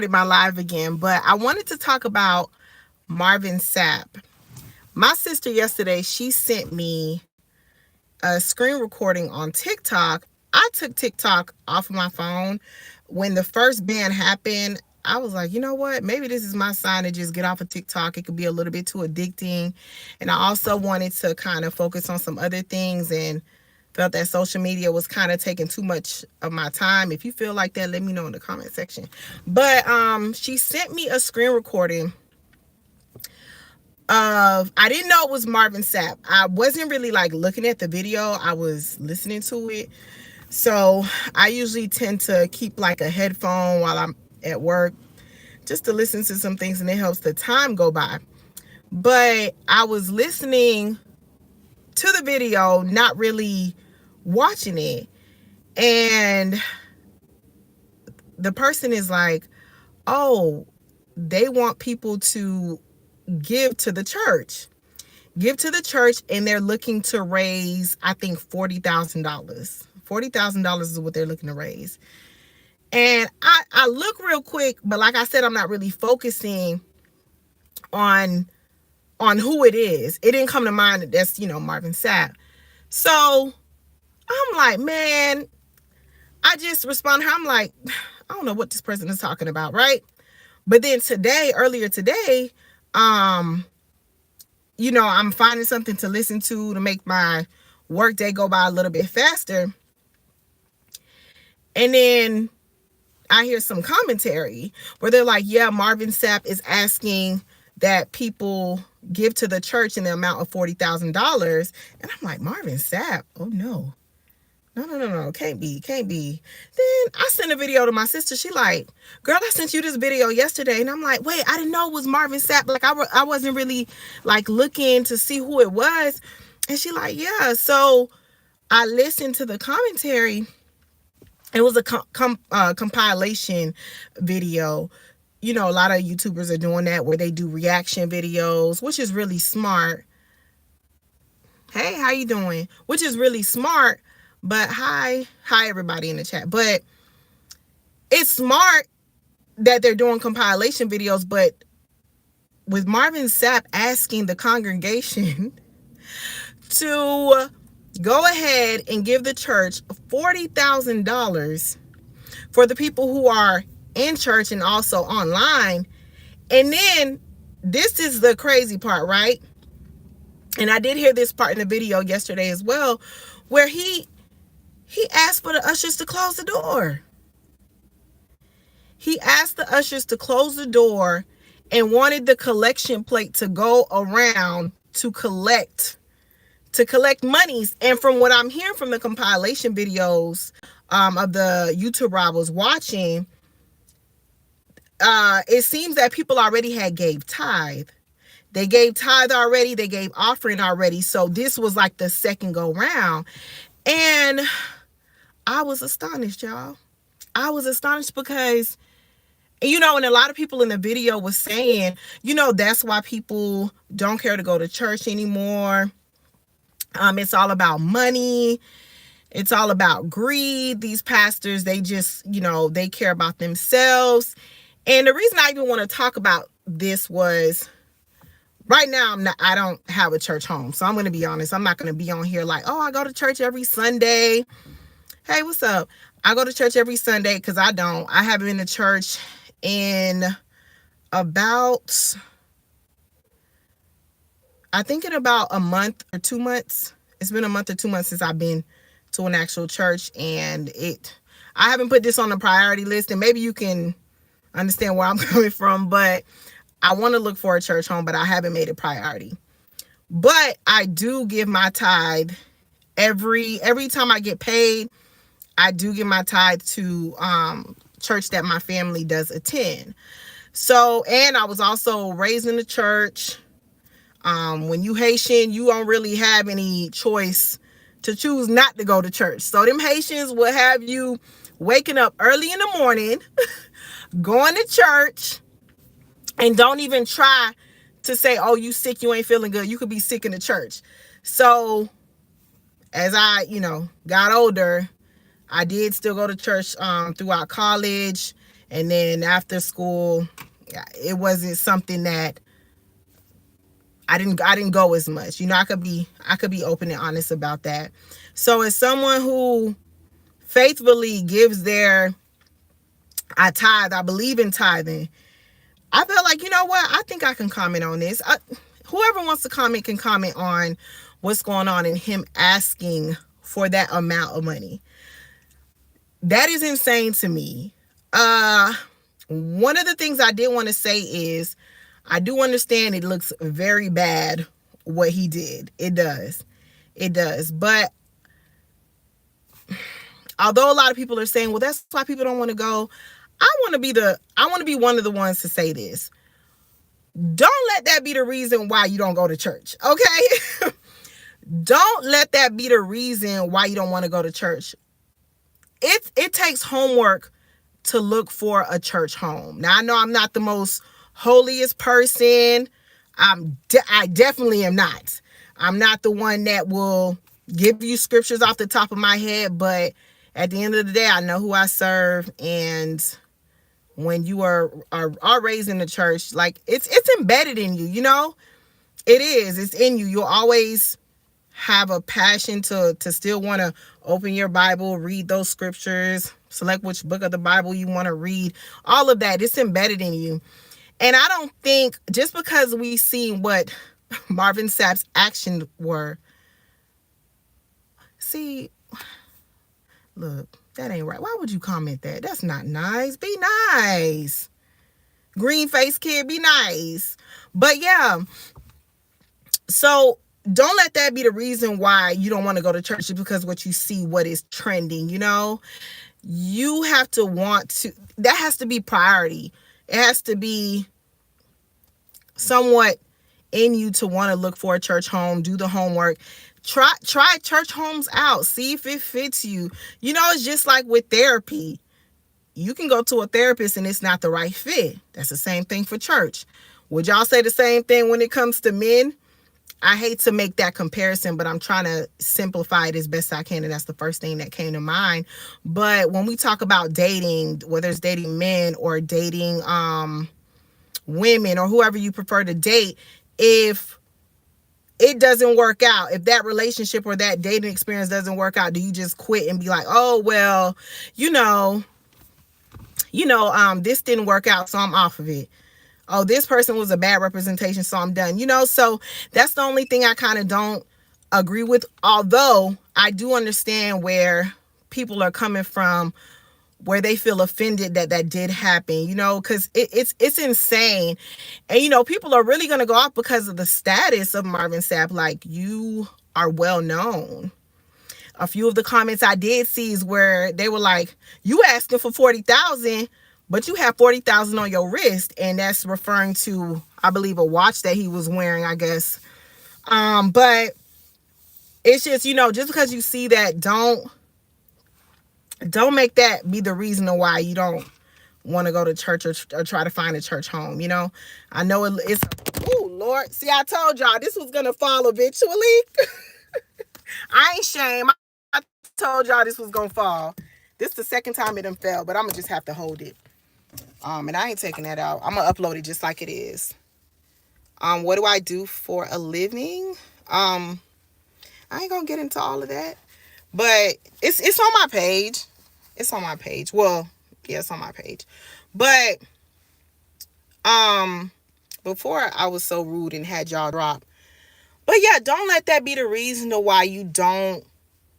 my live again, but I wanted to talk about Marvin Sapp. My sister yesterday, she sent me a screen recording on TikTok. I took TikTok off of my phone when the first ban happened. I was like, you know what? Maybe this is my sign to just get off of TikTok. It could be a little bit too addicting. And I also wanted to kind of focus on some other things and felt that social media was kind of taking too much of my time. If you feel like that, let me know in the comment section. But she sent me a screen recording of, I didn't know it was Marvin Sapp. I wasn't really like looking at the video. I was listening to it. So I usually tend to keep like a headphone while I'm at work just to listen to some things, and it helps the time go by. But I was listening to the video, not really watching it. And the person is like, oh, they want people to give to the church. Give to the church, and they're looking to raise, I think, $40,000. $40,000 is what they're looking to raise. And I look real quick, but like I said, I'm not really focusing on who it is. It didn't come to mind that that's, Marvin Sapp. So I'm like, man, I just responded. I'm like, I don't know what this person is talking about, right? But then earlier today, I'm finding something to listen to make my work day go by a little bit faster. And then I hear some commentary where they're like, yeah, Marvin Sapp is asking that people give to the church in the amount of $40,000. And I'm like, Marvin Sapp? Oh, no. No. Can't be. Then I sent a video to my sister. She like, girl, I sent you this video yesterday. And I'm like, wait, I didn't know it was Marvin Sapp. Like, I wasn't really like looking to see who it was. And she like, yeah. So I listened to the commentary. It was a compilation video. A lot of YouTubers are doing that where they do reaction videos, which is really smart. Hey, how you doing? Which is really smart. But hi everybody in the chat. But it's smart that they're doing compilation videos, but with Marvin Sapp asking the congregation to go ahead and give the church $40,000 for the people who are in church and also online. And then this is the crazy part, right? And I did hear this part in the video yesterday as well, where he asked for the ushers to close the door. He asked the ushers to close the door and wanted the collection plate to go around to collect monies. And from what I'm hearing from the compilation videos of the YouTuber I was watching, it seems that people already had gave tithe. They gave tithe already. They gave offering already. So this was like the second go round. And I was astonished, y'all. I was astonished because, and a lot of people in the video was saying, that's why people don't care to go to church anymore. It's all about money. It's all about greed. These pastors, they just, they care about themselves. And the reason I even want to talk about this was, right now, I don't have a church home. So I'm going to be honest. I'm not going to be on here like, oh, I go to church every Sunday. Hey, what's up? I go to church every Sunday because I don't. I haven't been to church in about, I think in about a month or 2 months. It's been a month or 2 months since I've been to an actual church, and I haven't put this on the priority list, and maybe you can understand where I'm coming from, but I want to look for a church home, but I haven't made it priority. But I do give my tithe every time I get paid. I do give my tithe to church that my family does attend. So, and I was also raised in the church. When you Haitian, you don't really have any choice to choose not to go to church. So them Haitians will have you waking up early in the morning, going to church, and don't even try to say, oh, you sick, you ain't feeling good. You could be sick in the church. So as I, got older, I did still go to church throughout college And then after school, it wasn't something that I didn't go as much. You know, I could be open and honest about that. So as someone who faithfully gives their I tithe, I believe in tithing, I feel like, you know what? I think I can comment on this. Whoever wants to comment can comment on what's going on in him asking for that amount of money. That is insane to me. One of the things I did want to say is I do understand it looks very bad what he did. It does. It does. But although a lot of people are saying, well, that's why people don't want to go, I want to be one of the ones to say this. Don't let that be the reason why you don't go to church. Okay? Don't let that be the reason why you don't want to go to church. It takes homework to look for a church home. Now, I know I'm not the most holiest person. I definitely am not. I'm not the one that will give you scriptures off the top of my head, but at the end of the day, I know who I serve. And when you are raised in the church, like it's embedded in you, you know? It is. It's in you. You'll always have a passion to still want to open your Bible, read those scriptures, select which book of the Bible you want to read. All of that, it's embedded in you. And I don't think just because we see what Marvin Sapp's actions were, see, look, that ain't right. Why would you comment that? That's not nice. Be nice. Green face kid, be nice. But yeah, so don't let that be the reason why you don't want to go to church, just because what you see, what is trending, you know? You have to want to, that has to be priority. It has to be somewhat in you to want to look for a church home, do the homework, try church homes out, see if it fits you. You know, it's just like with therapy. You can go to a therapist and it's not the right fit. That's the same thing for church. Would y'all say the same thing when it comes to men? I hate to make that comparison, but I'm trying to simplify it as best I can, and that's the first thing that came to mind. But when we talk about dating, whether it's dating men or dating women or whoever you prefer to date, if it doesn't work out, if that relationship or that dating experience doesn't work out, do you just quit and be like, oh, well, this didn't work out, so I'm off of it. Oh, this person was a bad representation, so I'm done. So that's the only thing I kind of don't agree with. Although I do understand where people are coming from, where they feel offended that did happen, because it's insane. And, people are really going to go off because of the status of Marvin Sapp. Like, you are well known. A few of the comments I did see is where they were like, you asking for 40,000, but you have 40,000 on your wrist. And that's referring to, I believe, a watch that he was wearing, I guess. But it's just, just because you see that, don't make that be the reason why you don't want to go to church or try to find a church home. I know it's, oh Lord. See, I told y'all this was going to fall eventually. I ain't shame. I told y'all this was going to fall. This is the second time it done fell, but I'm going to just have to hold it. And I ain't taking that out. I'm going to upload it just like it is. What do I do for a living? I ain't going to get into all of that. But it's on my page. It's on my page. Well, yeah, it's on my page. But before I was so rude and had y'all drop. But yeah, don't let that be the reason to why you don't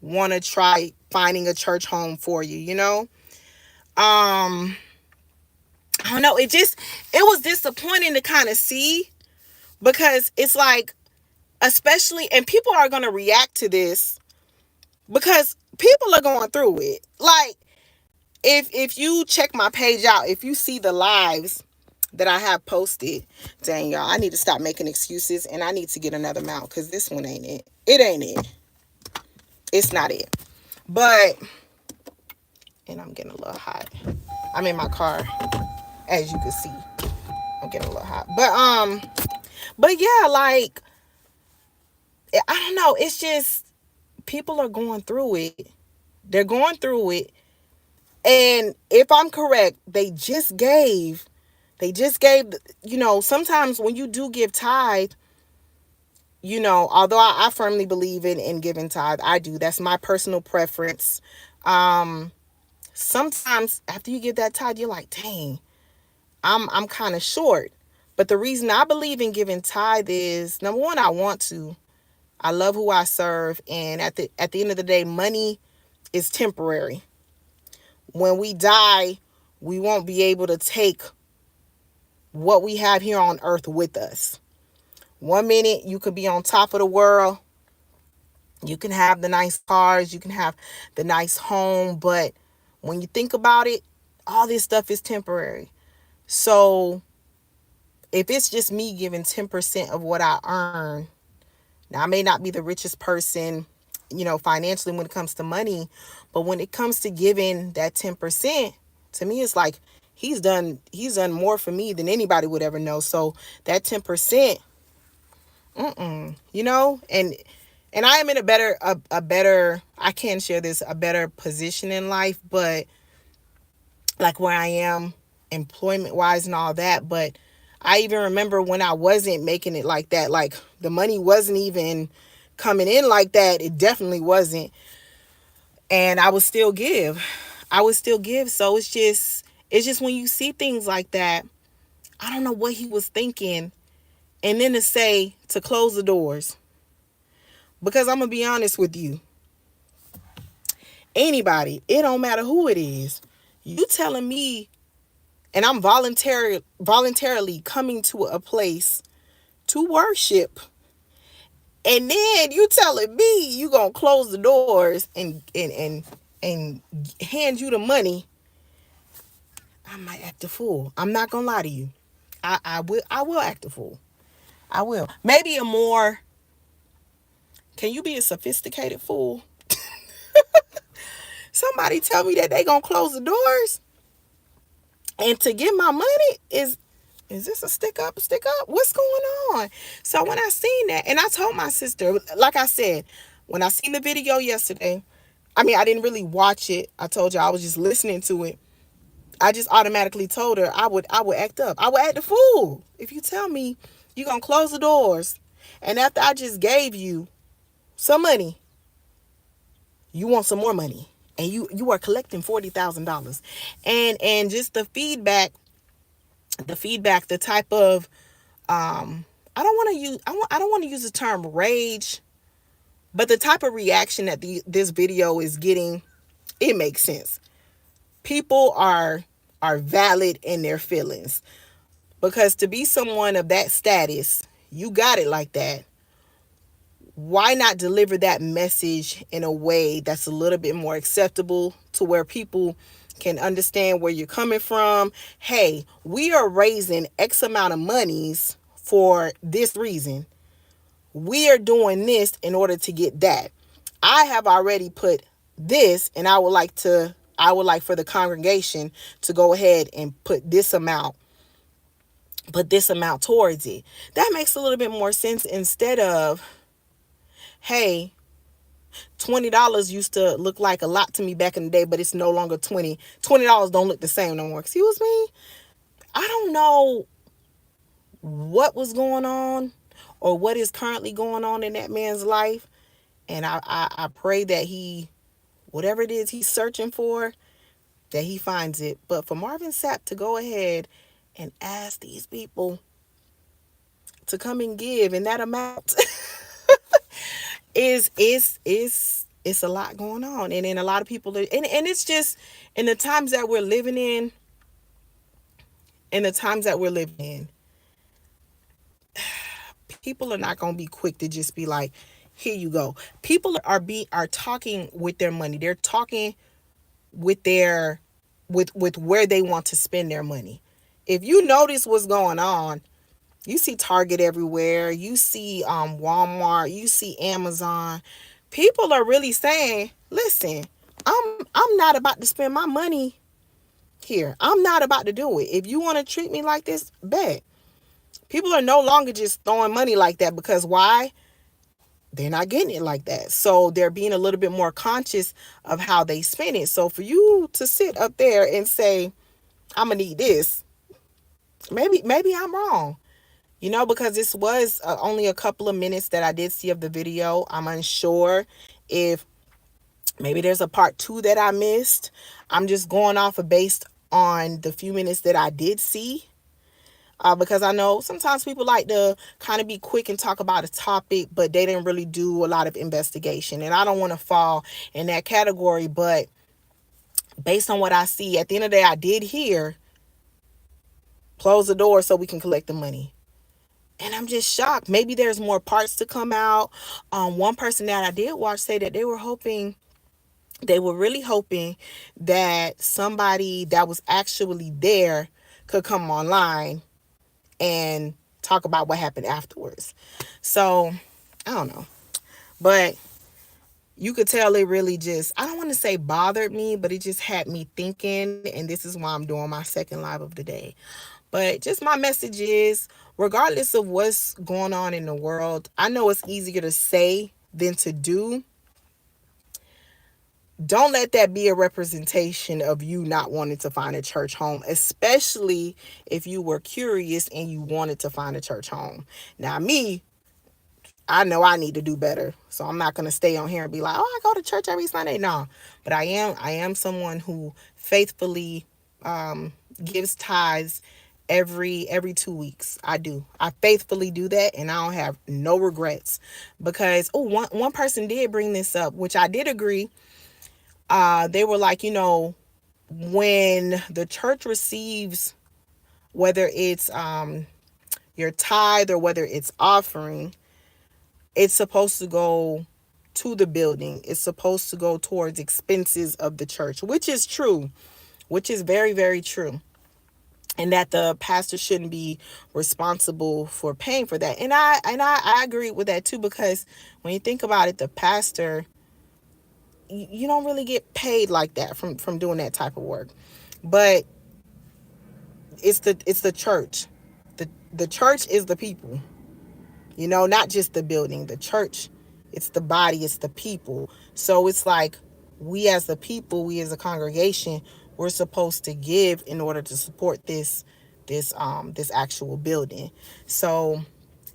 want to try finding a church home for you, I don't know. It was disappointing to kind of see, because it's like, especially, and people are going to react to this because people are going through it. Like, if you check my page out, if you see the lives that I have posted, dang, y'all, I need to stop making excuses, and I need to get another mount, because this one ain't it. It ain't it. It's not it. But, and I'm getting a little hot. I'm in my car, as you can see. I'm getting a little hot. But yeah, like, I don't know. It's just, people are going through it. They're going through it. And if I'm correct, they just gave, sometimes when you do give tithe, although I firmly believe in giving tithe, I do. That's my personal preference. Um, Sometimes after you give that tithe, you're like, dang, I'm kind of short. But the reason I believe in giving tithe is, number one, I want to. I love who I serve, and at the end of the day, money is temporary. When we die, we won't be able to take what we have here on earth with us. One minute you could be on top of the world, you can have the nice cars, you can have the nice home, but when you think about it, all this stuff is temporary. So if it's just me giving 10% of what I earn, now I may not be the richest person, financially when it comes to money, but when it comes to giving that 10%, to me it's like he's done more for me than anybody would ever know. So that 10%, and I am in a better I can share this, a better position in life, but like where I am employment wise and all that. But I even remember when I wasn't making it like that, like the money wasn't even coming in like that. It definitely wasn't. And I would still give. I would still give. So it's just when you see things like that, I don't know what he was thinking. And then to close the doors. Because I'm going to be honest with you. Anybody, it don't matter who it is. You telling me, and I'm voluntarily coming to a place to worship, and then you telling me you gonna close the doors and hand you the money. I might act a fool. I'm not gonna lie to you. I will act a fool. I will. Maybe a more, can you be a sophisticated fool? Somebody tell me that they gonna close the doors and to get my money is this a stick up? What's going on? So when I seen that, and I told my sister, like I said, when I seen the video yesterday, I mean, I didn't really watch it. I told you I was just listening to it. I just automatically told her I would act up. I would act a fool if you tell me you're gonna close the doors, and after I just gave you some money, you want some more money, and you are collecting $40,000, and just the type of I don't want to use the term rage, but the type of reaction that this video is getting, it makes sense. People are valid in their feelings, because to be someone of that status, you got it like that. Why not deliver that message in a way that's a little bit more acceptable to where people can understand where you're coming from? Hey, we are raising X amount of monies for this reason. We are doing this in order to get that. I have already put this, and I would like for the congregation to go ahead and put this amount towards it. That makes a little bit more sense, instead of, hey, $20 used to look like a lot to me back in the day, but it's no longer 20. $20 don't look the same no more. Excuse me? I don't know what was going on or what is currently going on in that man's life. And I pray that whatever it is he's searching for, that he finds it. But for Marvin Sapp to go ahead and ask these people to come and give in that amount is it's a lot going on. And then a lot of people and it's just in the times that we're living in, people are not going to be quick to just be like, here you go. People are talking with their money. They're talking with with where they want to spend their money. If you notice what's going on, you see Target everywhere, you see Walmart, you see Amazon. People are really saying, listen, I'm not about to spend my money here. I'm not about to do it. If you want to treat me like this, bet. People are no longer just throwing money like that, because why? they're not getting it like that. So they're being a little bit more conscious of how they spend it. So for you to sit up there and say, I'm gonna need this, maybe I'm wrong. Because this was only a couple of minutes that I did see of the video. I'm unsure if maybe there's a part two that I missed. I'm just going off of based on the few minutes that I did see. Because I know sometimes people like to kind of be quick and talk about a topic, but they didn't really do a lot of investigation. And I don't want to fall in that category, but based on what I see, at the end of the day, I did hear close the door so we can collect the money. And I'm just shocked. Maybe there's more parts to come out. One person that I did watch say that they were really hoping that somebody that was actually there could come online and talk about what happened afterwards. So, I don't know. But you could tell it really just, I don't want to say bothered me, but it just had me thinking. And this is why I'm doing my second live of the day. But just my message is, regardless of what's going on in the world, I know it's easier to say than to do. Don't let that be a representation of you not wanting to find a church home, especially if you were curious and you wanted to find a church home. Now, me, I know I need to do better. So I'm not going to stay on here and be like, oh, I go to church every Sunday. No, but I am someone who faithfully gives tithes every 2 weeks. I do. I faithfully do that, and I don't have no regrets, because one person did bring this up, which I did agree. They were like, when the church receives, whether it's your tithe or whether it's offering, it's supposed to go to the building. It's supposed to go towards expenses of the church, which is true, which is very, very true. And that the pastor shouldn't be responsible for paying for that. And I agree with that too, because when you think about it, the pastor, you don't really get paid like that from doing that type of work. But it's the church. The church is the people. Not just the building. The church, it's the body, it's the people. So it's like, we as the people, we as a congregation, we're supposed to give in order to support this actual building. So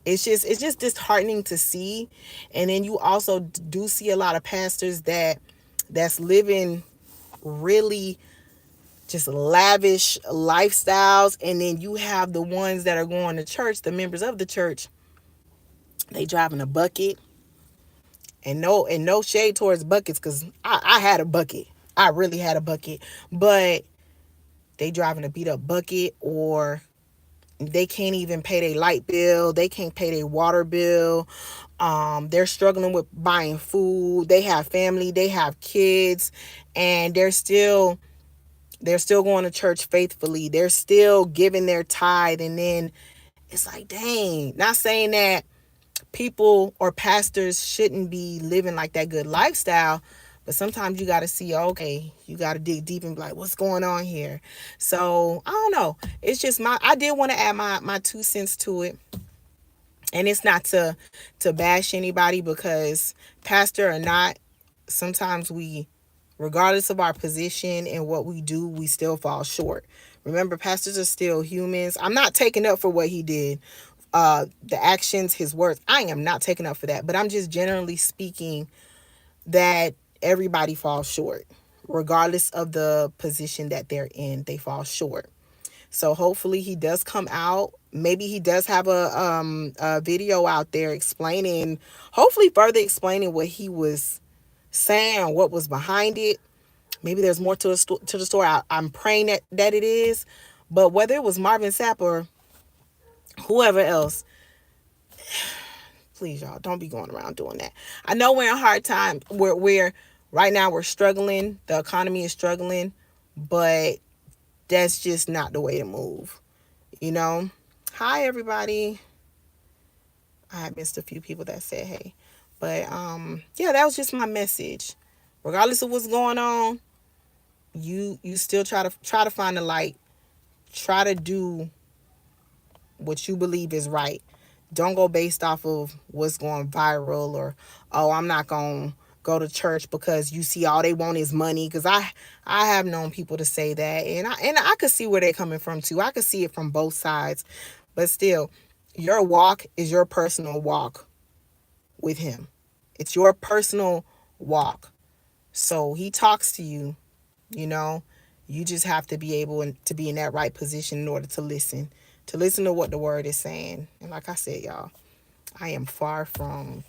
it's just disheartening to see. And then you also do see a lot of pastors that's living really just lavish lifestyles, and then you have the ones that are going to church, the members of the church, they driving a bucket. And no shade towards buckets, because I had a bucket. I really had a bucket. But they driving a beat up bucket, or they can't even pay their light bill. They can't pay their water bill. They're struggling with buying food. They have family. They have kids. And they're still going to church faithfully. They're still giving their tithe. And then it's like, dang. Not saying that people or pastors shouldn't be living like that good lifestyle, but sometimes you got to see, okay, you got to dig deep and be like, what's going on here? So I don't know. It's just I did want to add my 2 cents to it. And it's not to bash anybody, because pastor or not, sometimes we, regardless of our position and what we do, we still fall short. Remember, pastors are still humans. I'm not taking up for what he did. The actions, his words, I am not taking up for that. But I'm just generally speaking that everybody falls short. Regardless of the position that they're in, they fall short. So hopefully he does come out. Maybe he does have a video out there explaining, hopefully further explaining what he was saying, what was behind it. Maybe there's more to the story. I'm praying that it is. But whether it was Marvin Sapp or whoever else, please, y'all, don't be going around doing that. I know we're in a hard time. We're right now, we're struggling. The economy is struggling. But that's just not the way to move. Hi, everybody. I had missed a few people that said hey. But yeah, that was just my message. Regardless of what's going on, you still try to find the light. Try to do what you believe is right. Don't go based off of what's going viral, or, oh, I'm not going to go to church because you see all they want is money. Because I have known people to say that, and I could see where they're coming from too. I could see it from both sides. But still, your walk is your personal walk with him. It's your personal walk. So he talks to you, you know. You just have to be able to be in that right position in order to listen to what the word is saying. And like I said, y'all, I am far from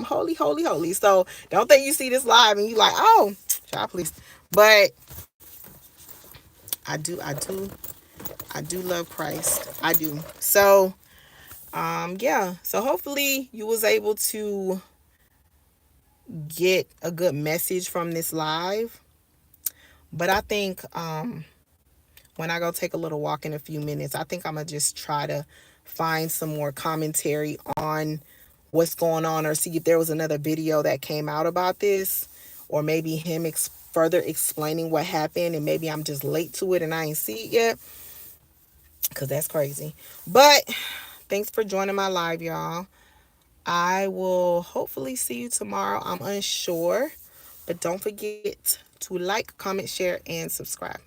holy, holy, holy. So don't think you see this live and you like, oh, child, please. But I do love Christ. I do. So yeah. So hopefully you was able to get a good message from this live. But I think when I go take a little walk in a few minutes, I think I'm going to just try to find some more commentary on what's going on, or see if there was another video that came out about this, or maybe him further explaining what happened, and maybe I'm just late to it and I ain't see it yet, because that's crazy. But thanks for joining my live, y'all. I will hopefully see you tomorrow. I'm unsure, but don't forget to like, comment, share, and subscribe.